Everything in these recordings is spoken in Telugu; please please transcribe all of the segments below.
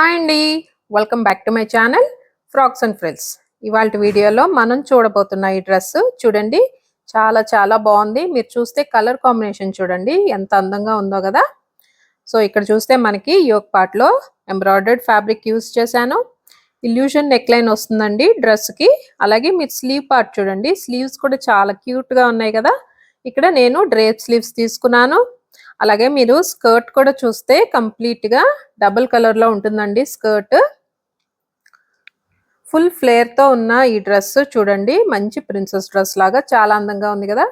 హాయ్ అండి, welcome back to my channel frocks and frills. ఇవాళ వీడియోలో మనం చూడబోతున్న ఈ డ్రెస్ చూడండి, చాలా చాలా బాగుంది. మీరు చూస్తే కలర్ కాంబినేషన్ చూడండి ఎంత అందంగా ఉందో కదా. సో ఇక్కడ చూస్తే మనకి యోక్ పార్ట్ లో ఎంబ్రాయిడర్డ్ ఫ్యాబ్రిక్ యూస్ చేశాను. ఇల్యూషన్ నెక్ లైన్ వస్తుందండి డ్రెస్ కి. అలాగే మీరు స్లీవ్ పార్ట్ చూడండి, స్లీవ్స్ కూడా చాలా క్యూట్ గా ఉన్నాయి కదా. ఇక్కడ నేను డ్రేప్ స్లీవ్స్ తీసుకున్నాను. అలాగే మీరు స్కర్ట్ కూడా చూస్తే కంప్లీట్ గా డబుల్ కలర్ లో ఉంటుందండి. స్కర్ట్ ఫుల్ ఫ్లేర్ తో ఉన్న ఈ డ్రెస్ చూడండి, మంచి ప్రిన్సెస్ డ్రెస్ లాగా చాలా అందంగా ఉంది కదా.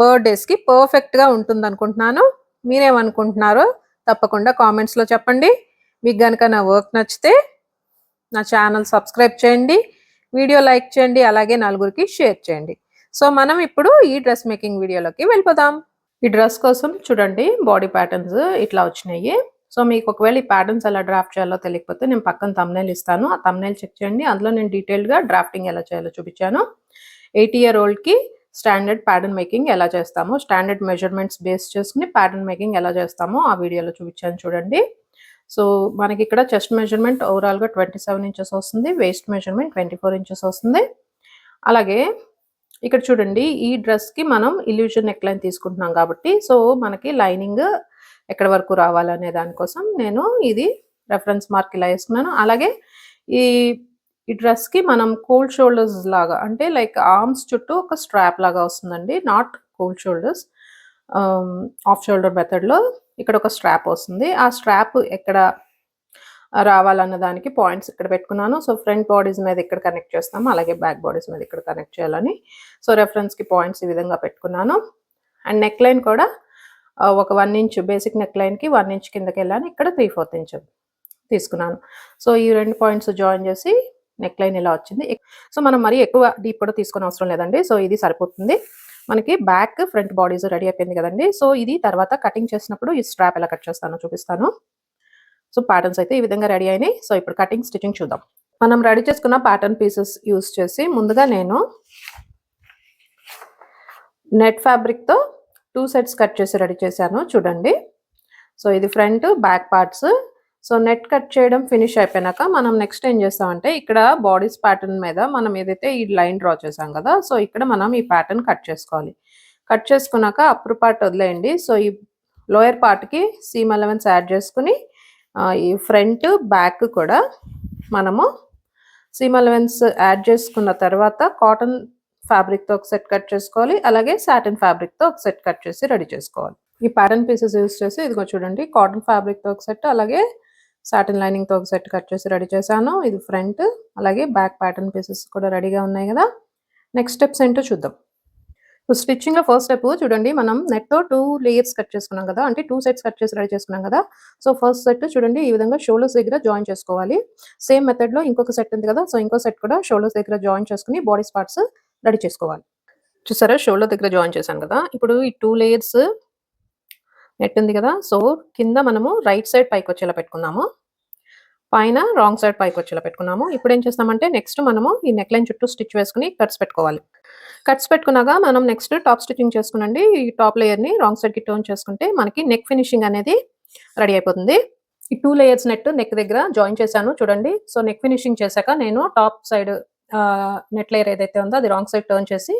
బర్త్డేస్ కి పర్ఫెక్ట్ గా ఉంటుంది అనుకుంటున్నాను. మీరేమనుకుంటున్నారో తప్పకుండా కామెంట్స్ లో చెప్పండి. మీకు గనుక నా వర్క్ నచ్చితే నా ఛానల్ సబ్స్క్రైబ్ చేయండి, వీడియో లైక్ చేయండి, అలాగే నలుగురికి షేర్ చేయండి. సో మనం ఇప్పుడు ఈ డ్రెస్ మేకింగ్ వీడియోలోకి వెళ్ళిపోదాం. ఈ డ్రెస్ కోసం చూడండి బాడీ ప్యాటర్న్స్ ఇట్లా వచ్చినాయి. సో మీకు ఒకవేళ ఈ ప్యాటర్న్స్ ఎలా డ్రాఫ్ట్ చేయాలో తెలియకపోతే నేను పక్కన థంబ్నైల్ ఇస్తాను, ఆ థంబ్నైల్ చెక్ చేయండి. అందులో నేను డీటెయిల్గా డ్రాఫ్టింగ్ ఎలా చేయాలో చూపించాను. 80-year-old-కి స్టాండర్డ్ ప్యాటర్న్ మేకింగ్ ఎలా చేస్తామో, స్టాండర్డ్ మెజర్మెంట్స్ బేస్ చేసుకుని ప్యాటర్న్ మేకింగ్ ఎలా చేస్తామో ఆ వీడియోలో చూపించాను చూడండి. సో మనకి ఇక్కడ చెస్ట్ మెజర్మెంట్ ఓవరాల్గా 27 ఇంచెస్ వస్తుంది, వేస్ట్ మెజర్మెంట్ 24 ఇంచెస్ వస్తుంది. అలాగే ఇక్కడ చూడండి ఈ డ్రెస్కి మనం ఇల్యూషన్ నెక్ లైన్ తీసుకుంటున్నాం కాబట్టి సో మనకి లైనింగ్ ఎక్కడి వరకు రావాలనే దానికోసం నేను ఇది రెఫరెన్స్ మార్క్ ఇలా వేసుకున్నాను. అలాగే ఈ డ్రెస్కి మనం కోల్డ్ షోల్డర్స్ లాగా అంటే లైక్ ఆర్మ్స్ చుట్టూ ఒక స్ట్రాప్ లాగా వస్తుందండి, not cold shoulders, of shoulder మెథడ్లో ఇక్కడ ఒక స్ట్రాప్ వస్తుంది. ఆ స్ట్రాప్ ఎక్కడ రావాలన్న దానికి పాయింట్స్ ఇక్కడ పెట్టుకున్నాను. సో ఫ్రంట్ బాడీస్ మీద ఇక్కడ కనెక్ట్ చేస్తాము, అలాగే బ్యాక్ బాడీస్ మీద ఇక్కడ కనెక్ట్ చేయాలని సో రెఫరెన్స్కి పాయింట్స్ ఈ విధంగా పెట్టుకున్నాను. అండ్ నెక్ లైన్ కూడా ఒక 1 ఇంచ్ బేసిక్ నెక్ లైన్కి 1 ఇంచ్ కిందకి వెళ్ళాను, ఇక్కడ 3/4 ఇంచ్ తీసుకున్నాను. సో ఈ 2 పాయింట్స్ జాయిన్ చేసి నెక్ లైన్ ఇలా వచ్చింది. సో మనం మరీ ఎక్కువ డీప్ కూడా తీసుకునే అవసరం లేదండి. సో ఇది సరిపోతుంది మనకి. బ్యాక్ ఫ్రంట్ బాడీస్ రెడీ అయిపోయింది కదండి. సో ఇది తర్వాత కటింగ్ చేసినప్పుడు ఈ స్ట్రాప్ ఎలా కట్ చేస్తానో చూపిస్తాను. సో ప్యాటర్న్స్ అయితే ఈ విధంగా రెడీ అయినాయి. సో ఇప్పుడు కటింగ్ స్టిచ్చింగ్ చూద్దాం. మనం రెడీ చేసుకున్న ప్యాటర్న్ పీసెస్ యూస్ చేసి ముందుగా నేను నెట్ ఫ్యాబ్రిక్తో 2 సెట్స్ కట్ చేసి రెడీ చేశాను చూడండి. సో ఇది front back parts. So net cut చేయడం ఫినిష్ అయిపోయినాక మనం నెక్స్ట్ ఏం చేస్తామంటే ఇక్కడ బాడీస్ ప్యాటర్న్ మీద మనం ఏదైతే ఈ లైన్ డ్రా చేసాం కదా, సో ఇక్కడ మనం ఈ ప్యాటర్న్ కట్ చేసుకోవాలి. కట్ చేసుకున్నాక అప్పర్ పార్ట్ వదిలేయండి. సో ఈ లోయర్ పార్ట్కి సీమ్ అలవెన్స్ యాడ్ చేసుకుని ఈ ఫ్రంట్ బ్యాక్ కూడా మనము సీమ్ అలవెన్స్ యాడ్ చేసుకున్న తర్వాత కాటన్ ఫ్యాబ్రిక్తో ఒక సెట్ కట్ చేసుకోవాలి, అలాగే సాటిన్ ఫ్యాబ్రిక్తో ఒక సెట్ కట్ చేసి రెడీ చేసుకోవాలి. ఈ ప్యాటర్న్ పీసెస్ యూస్ చేసి ఇదిగో చూడండి కాటన్ ఫ్యాబ్రిక్తో ఒక సెట్, అలాగే సాటిన్ లైనింగ్తో ఒక సెట్ కట్ చేసి రెడీ చేశాను. ఇది ఫ్రంట్, అలాగే బ్యాక్ ప్యాటర్న్ పీసెస్ కూడా రెడీగా ఉన్నాయి కదా. నెక్స్ట్ స్టెప్స్ ఏంటో చూద్దాం. స్టిచ్చింగ్ లో ఫస్ట్ స్టెప్ చూడండి, మనం నెట్ తో 2 లేయర్స్ కట్ చేసుకున్నాం కదా, అంటే 2 సెట్స్ కట్ చేసి రెడీ చేసుకున్నాం కదా. సో ఫస్ట్ సెట్ చూడండి ఈ విధంగా షోల్డర్స్ దగ్గర జాయిన్ చేసుకోవాలి. సేమ్ మెథడ్ లో ఇంకొక సెట్ ఉంది కదా, సో ఇంకో సెట్ కూడా షోల్డర్స్ దగ్గర జాయిన్ చేసుకుని బాడీస్ పార్ట్స్ రెడీ చేసుకోవాలి. చూసారా షోల్డర్ దగ్గర జాయిన్ చేశాను కదా. ఇప్పుడు ఈ 2 లేయర్స్ నెట్ ఉంది కదా, సో కింద మనము రైట్ సైడ్ పైకి వచ్చేలా పెట్టుకున్నాము, పైన రాంగ్ సైడ్ పైకి వచ్చేలా పెట్టుకున్నాము. ఇప్పుడు ఏం చేస్తామంటే నెక్స్ట్ మనము ఈ నెక్ లైన్ చుట్టూ స్టిచ్ వేసుకుని కట్స్ పెట్టుకోవాలి. కట్స్ పెట్టుకున్నాక మనం నెక్స్ట్ టాప్ స్టిచ్చింగ్ చేసుకునండి. ఈ టాప్ లేయర్ని రాంగ్ సైడ్కి టర్న్ చేసుకుంటే మనకి నెక్ ఫినిషింగ్ అనేది రెడీ అయిపోతుంది. ఈ 2 లేయర్స్ నెక్ దగ్గర జాయిన్ చేశాను చూడండి. సో నెక్ ఫినిషింగ్ చేశాక నేను టాప్ సైడ్ నెట్ లేయర్ ఏదైతే ఉందో అది రాంగ్ సైడ్ టర్న్ చేసి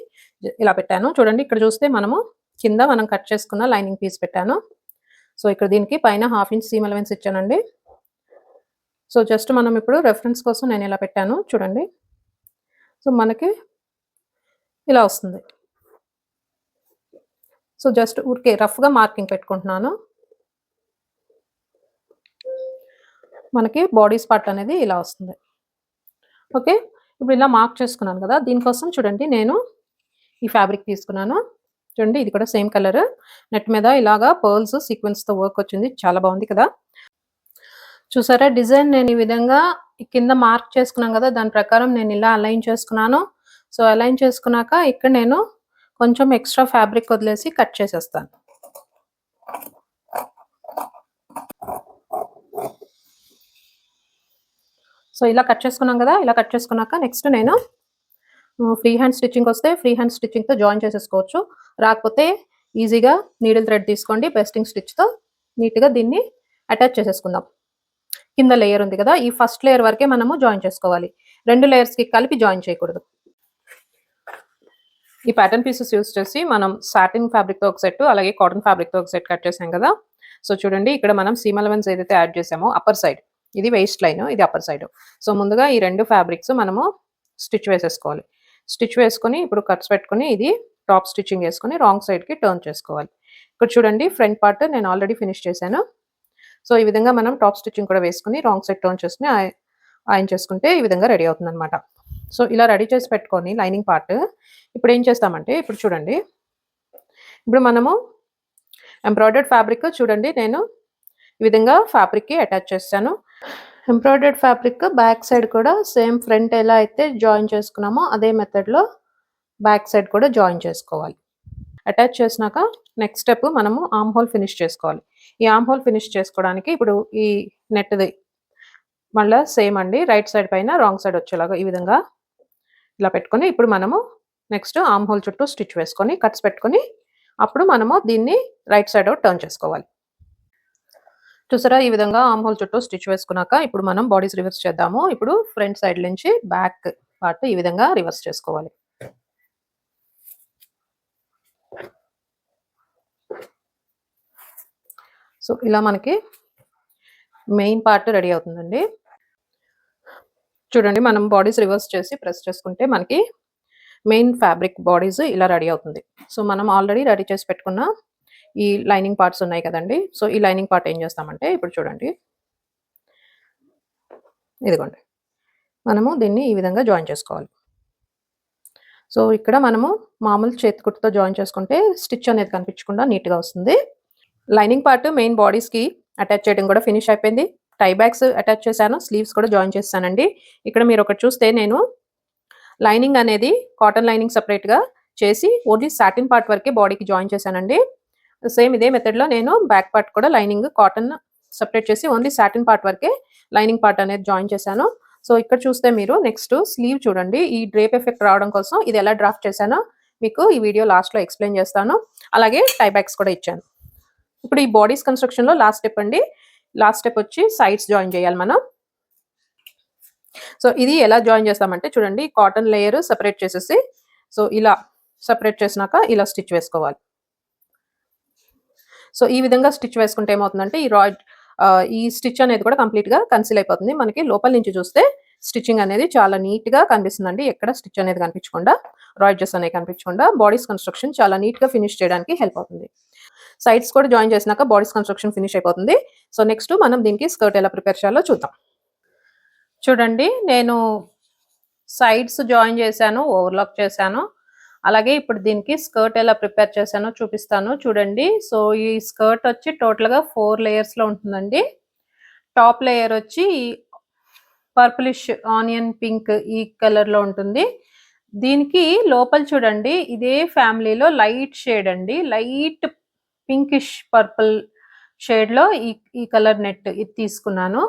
ఇలా పెట్టాను చూడండి. ఇక్కడ చూస్తే మనము కింద మనం కట్ చేసుకున్న లైనింగ్ పీస్ పెట్టాను. సో ఇక్కడ దీనికి పైన 1/2 ఇంచ్ సీమ్ అలవెన్స్ ఇచ్చానండి. సో జస్ట్ మనం ఇప్పుడు రెఫరెన్స్ కోసం నేను ఇలా పెట్టాను చూడండి. సో మనకి ఇలా వస్తుంది. సో జస్ట్ ఊరికే రఫ్గా మార్కింగ్ పెట్టుకుంటున్నాను. మనకి బాడీస్ పార్ట్ అనేది ఇలా వస్తుంది. ఓకే, ఇప్పుడు ఇలా మార్క్ చేసుకున్నాను కదా, దీనికోసం చూడండి నేను ఈ ఫ్యాబ్రిక్ తీసుకున్నాను చూడండి. ఇది కూడా సేమ్ కలర్, నెట్ మీద ఇలాగా పర్ల్స్ సీక్వెన్స్తో వర్క్ వచ్చింది, చాలా బాగుంది కదా. చూసారా డిజైన్ నేను ఈ విధంగా కింద మార్క్ చేసుకున్నాను కదా, దాని ప్రకారం నేను ఇలా అలైన్ చేసుకున్నాను. సో అలైన్ చేసుకున్నాక ఇక్కడ నేను కొంచెం ఎక్స్ట్రా ఫ్యాబ్రిక్ వదిలేసి కట్ చేసేస్తాను. సో ఇలా కట్ చేసుకున్నాం కదా, ఇలా కట్ చేసుకున్నాక నెక్స్ట్ నేను ఫ్రీ హ్యాండ్ స్టిచ్చింగ్ వస్తే ఫ్రీ హ్యాండ్ స్టిచ్చింగ్తో జాయిన్ చేసేసుకోవచ్చు, రాకపోతే ఈజీగా నీడిల్ థ్రెడ్ తీసుకోండి, బెస్టింగ్ స్టిచ్తో నీట్గా దీన్ని అటాచ్ చేసేసుకుందాం. కింద లేయర్ ఉంది కదా, ఈ ఫస్ట్ లేయర్ వరకే మనము జాయిన్ చేసుకోవాలి. 2 లేయర్స్‌కి కలిపి జాయిన్ చేయకూడదు. ఈ ప్యాటర్న్ పీసెస్ యూజ్ చేసి మనం సాటిన్ ఫ్యాబ్రిక్‌తో ఒక సెట్, అలాగే కాటన్ ఫ్యాబ్రిక్‌తో ఒక సెట్ కట్ చేసాం కదా. సో చూడండి, ఇక్కడ మనం సీమ్ అలవెన్స్ ఏదైతే యాడ్ చేసామో అప్పర్ సైడ్, ఇది వెస్ట్ లైన్, ఇది అప్పర్ సైడ్. సో ముందుగా ఈ 2 ఫ్యాబ్రిక్స్ మనము స్టిచ్ వేసేసుకోవాలి. స్టిచ్ వేసుకొని ఇప్పుడు కట్స్ పెట్టుకొని ఇది టాప్ స్టిచ్చింగ్ వేసుకొని రాంగ్ సైడ్‌కి టర్న్ చేసుకోవాలి. ఇక్కడ చూడండి, ఫ్రంట్ పార్ట్ నేను ఆల్రెడీ ఫినిష్ చేశాను. సో ఈ విధంగా మనం టాప్ స్టిచ్చింగ్ కూడా వేసుకొని రాంగ్ సైడ్ టర్న్ చేసుకొని ఐరన్ చేసుకుంటే ఈ విధంగా రెడీ అవుతుందన్నమాట. సో ఇలా రెడీ చేసి పెట్టుకొని లైనింగ్ పార్ట్ ఇప్పుడు ఏం చేస్తామంటే, ఇప్పుడు చూడండి, ఇప్పుడు మనము ఎంబ్రాయిడర్డ్ ఫ్యాబ్రిక్ చూడండి, నేను ఈ విధంగా ఫ్యాబ్రిక్‌కి అటాచ్ చేశాను. ఎంబ్రాయిడర్డ్ ఫ్యాబ్రిక్ బ్యాక్ సైడ్ కూడా సేమ్ ఫ్రంట్ ఎలా అయితే జాయిన్ చేసుకున్నామో అదే మెథడ్‌లో బ్యాక్ సైడ్ కూడా జాయిన్ చేసుకోవాలి. అటాచ్ చేసినాక నెక్స్ట్ స్టెప్ మనము ఆర్మ్ హోల్ ఫినిష్ చేసుకోవాలి. ఈ ఆర్మ్ హోల్ ఫినిష్ చేసుకోవడానికి ఇప్పుడు ఈ నెట్‌ది మళ్ళా సేమ్ అండి, రైట్ సైడ్ పైన రాంగ్ సైడ్ వచ్చేలాగా ఈ విధంగా ఇలా పెట్టుకొని ఇప్పుడు మనము నెక్స్ట్ ఆర్మ్ హోల్ చుట్టూ స్టిచ్ వేసుకొని కట్స్ పెట్టుకొని అప్పుడు మనము దీన్ని రైట్ సైడ్ టర్న్ చేసుకోవాలి. చూసారా, ఈ విధంగా ఆర్మ్ హోల్ చుట్టూ స్టిచ్ వేసుకున్నాక ఇప్పుడు మనం బాడీస్ రివర్స్ చేద్దాము. ఇప్పుడు ఫ్రంట్ సైడ్ నుంచి బ్యాక్ పార్ట్ ఈ విధంగా రివర్స్ చేసుకోవాలి. సో ఇలా మనకి మెయిన్ పార్ట్ రెడీ అవుతుందండి. చూడండి, మనం బాడీస్ రివర్స్ చేసి ప్రెస్ చేసుకుంటే మనకి మెయిన్ ఫ్యాబ్రిక్ బాడీస్ ఇలా రెడీ అవుతుంది. సో మనం ఆల్రెడీ రెడీ చేసి పెట్టుకున్న ఈ లైనింగ్ పార్ట్స్ ఉన్నాయి కదండి. సో ఈ లైనింగ్ పార్ట్ ఏం చేస్తామంటే, ఇప్పుడు చూడండి, ఇదిగోండి, మనము దీన్ని ఈ విధంగా జాయిన్ చేసుకోవాలి. సో ఇక్కడ మనము మామూలు చేతి కుట్టుతో జాయిన్ చేసుకుంటే స్టిచ్ అనేది కనిపించకుండా నీట్గా వస్తుంది. లైనింగ్ పార్ట్ మెయిన్ బాడీస్కి అటాచ్ చేయడం కూడా ఫినిష్ అయిపోయింది. టై బ్యాగ్స్ అటాచ్ చేశాను, స్లీవ్స్ కూడా జాయిన్ చేస్తానండి. ఇక్కడ మీరు ఒకటి చూస్తే నేను లైనింగ్ అనేది కాటన్ లైనింగ్ సపరేట్గా చేసి ఓన్లీ సాటిన్ పార్ట్ వరకే బాడీకి జాయిన్ చేశానండి. సేమ్ ఇదే మెథడ్లో నేను బ్యాక్ పార్ట్ కూడా లైనింగ్ కాటన్ సపరేట్ చేసి ఓన్లీ సాటిన్ పార్ట్ వరకే లైనింగ్ పార్ట్ అనేది జాయిన్ చేశాను. సో ఇక్కడ చూస్తే మీరు నెక్స్ట్ స్లీవ్ చూడండి, ఈ డ్రేప్ ఎఫెక్ట్ రావడం కోసం ఇది ఎలా డ్రాఫ్ట్ చేశానో మీకు ఈ వీడియో లాస్ట్లో ఎక్స్ప్లెయిన్ చేస్తాను. అలాగే టై బ్యాగ్స్ కూడా ఇచ్చాను. ఇప్పుడు ఈ బాడీస్ కన్స్ట్రక్షన్లో లాస్ట్ స్టెప్ అండి. లాస్ట్ స్టెప్ వచ్చి సైడ్స్ జాయిన్ చేయాలి మనం. సో ఇది ఎలా జాయిన్ చేస్తామంటే చూడండి, కాటన్ లేయర్ సెపరేట్ చేసేసి సో ఇలా సెపరేట్ చేసినాక ఇలా స్టిచ్ వేసుకోవాలి. సో ఈ విధంగా స్టిచ్ వేసుకుంటే ఏమవుతుందంటే ఈ స్టిచ్ అనేది కూడా కంప్లీట్గా కన్సీల్ అయిపోతుంది. మనకి లోపల నుంచి చూస్తే స్టిచ్చింగ్ అనేది చాలా నీట్గా కనిపిస్తుందండి. ఎక్కడ స్టిచ్ అనేది కనిపించకుండా, రాయిడ్జెస్ అనేవి కనిపించకుండా బాడీస్ కన్స్ట్రక్షన్ చాలా నీట్గా ఫినిష్ చేయడానికి హెల్ప్ అవుతుంది. సైడ్స్ కూడా జాయిన్ చేసినాక బాడీస్ కన్స్ట్రక్షన్ ఫినిష్ అయిపోతుంది. సో నెక్స్ట్ మనం దీనికి స్కర్ట్ ఎలా ప్రిపేర్ చేయాలో చూద్దాం. చూడండి, నేను సైడ్స్ జాయిన్ చేశాను, ఓవర్లాక్ చేశాను. అలాగే ఇప్పుడు దీనికి స్కర్ట్ ఎలా ప్రిపేర్ చేశానో చూపిస్తాను చూడండి. సో ఈ స్కర్ట్ వచ్చి టోటల్గా 4 లేయర్స్లో ఉంటుందండి. టాప్ లేయర్ వచ్చి పర్పులిష్ ఆనియన్ పింక్ ఈ కలర్లో ఉంటుంది. దీనికి లోపల చూడండి, ఇదే ఫ్యామిలీలో లైట్ షేడ్ అండి, లైట్ పింకిష్ పర్పుల్ షేడ్లో ఈ కలర్ నెట్ ఇది తీసుకున్నాను.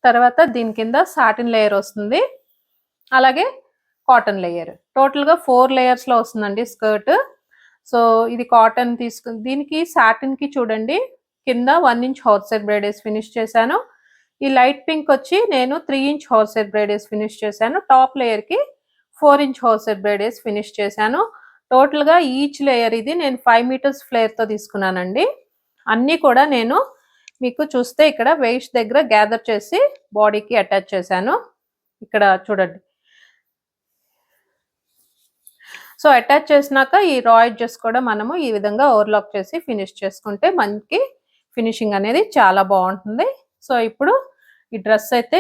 తర్వాత దీని కింద సాటిన్ లేయర్ వస్తుంది, అలాగే కాటన్ లేయర్. టోటల్గా 4 లేయర్స్లో వస్తుందండి స్కర్ట్. సో ఇది కాటన్ తీసుకుని దీనికి సాటిన్కి చూడండి కింద 1 ఇంచ్ హార్స్ ఎయిర్ బ్రైడ్ వేసి ఫినిష్ చేశాను. ఈ లైట్ పింక్ వచ్చి నేను 3 ఇంచ్ హార్స్ ఎయిర్ బ్రైడ్ వేసి ఫినిష్ చేశాను. టాప్ లేయర్కి 4 ఇంచ్ హార్స్ ఎయిర్ బ్రైడ్ వేసి ఫినిష్ చేశాను. టోటల్గా ఈచ్ లేయర్ ఇది నేను 5 మీటర్స్ ఫ్లేర్తో తీసుకున్నానండి. అన్నీ కూడా నేను మీకు చూస్తే ఇక్కడ వేస్ట్ దగ్గర గ్యాదర్ చేసి బాడీకి అటాచ్ చేశాను. ఇక్కడ చూడండి. సో అటాచ్ చేసినాక ఈ రాయిడ్జెస్ కూడా మనము ఈ విధంగా ఓవర్లాక్ చేసి ఫినిష్ చేసుకుంటే మనకి ఫినిషింగ్ అనేది చాలా బాగుంటుంది. సో ఇప్పుడు ఈ డ్రెస్ అయితే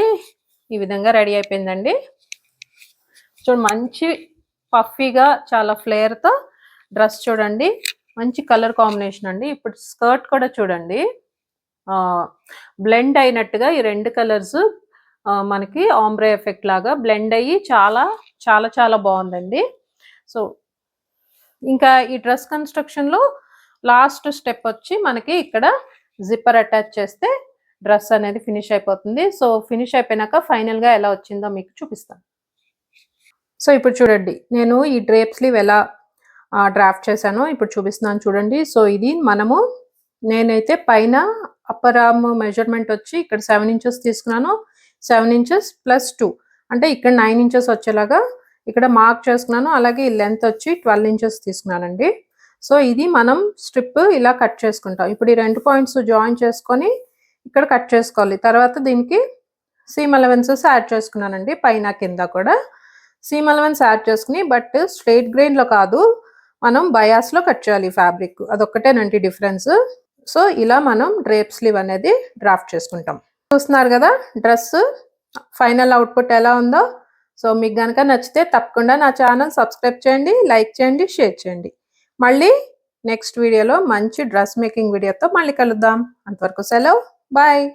ఈ విధంగా రెడీ అయిపోయిందండి. చూడండి, మంచి పఫీగా చాలా ఫ్లేర్తో డ్రెస్ చూడండి, మంచి కలర్ కాంబినేషన్ అండి. ఇప్పుడు స్కర్ట్ కూడా చూడండి, బ్లెండ్ అయినట్టుగా ఈ 2 కలర్స్ మనకి ఆంబ్రే ఎఫెక్ట్ లాగా బ్లెండ్ అయ్యి చాలా చాలా చాలా బాగుందండి. సో ఇంకా ఈ డ్రెస్ కన్స్ట్రక్షన్లో లాస్ట్ స్టెప్ వచ్చి మనకి ఇక్కడ జిప్పర్ అటాచ్ చేస్తే డ్రెస్ అనేది ఫినిష్ అయిపోతుంది. సో ఫినిష్ అయిపోయినాక ఫైనల్గా ఎలా వచ్చిందో మీకు చూపిస్తాను. సో ఇప్పుడు చూడండి, నేను ఈ డ్రేప్ స్లీవ్ ఎలా డ్రాఫ్ట్ చేశానో ఇప్పుడు చూపిస్తున్నాను చూడండి. సో ఇది మనము నేనైతే పైన అప్పర్ ఆర్మ్ మెజర్మెంట్ వచ్చి ఇక్కడ 7 ఇంచెస్ తీసుకున్నాను. 7 ఇంచెస్ ప్లస్ 2 అంటే ఇక్కడ 9 ఇంచెస్ వచ్చేలాగా ఇక్కడ మార్క్ చేసుకున్నాను. అలాగే ఈ లెంత్ వచ్చి 12 ఇంచెస్ తీసుకున్నానండి. సో ఇది మనం స్ట్రిప్ ఇలా కట్ చేసుకుంటాం. ఇప్పుడు ఈ 2 పాయింట్స్ జాయిన్ చేసుకొని ఇక్కడ కట్ చేసుకోవాలి. తర్వాత దీనికి సీమ్ అలవెన్సెస్ యాడ్ చేసుకున్నానండి. పైన కింద కూడా సీమ్ అలవెన్స్ యాడ్ చేసుకుని, బట్ స్ట్రెయిట్ గ్రెయిన్లో కాదు, మనం బయాస్లో కట్ చేయాలి ఫ్యాబ్రిక్. అదొక్కటేనండి డిఫరెన్స్. సో ఇలా మనం డ్రేప్ స్లీవ్ అనేది డ్రాఫ్ట్ చేసుకుంటాం. చూస్తున్నారు కదా డ్రెస్ ఫైనల్ అవుట్పుట్ ఎలా ఉందో. సో మీకు కనుక నచ్చితే తప్పకుండా నా ఛానల్ సబ్స్క్రైబ్ చేయండి, లైక్ చేయండి, షేర్ చేయండి. మళ్ళీ నెక్స్ట్ వీడియోలో మంచి డ్రెస్ మేకింగ్ వీడియోతో మళ్ళీ కలుద్దాం. అంతవరకు సెలవు, బాయ్.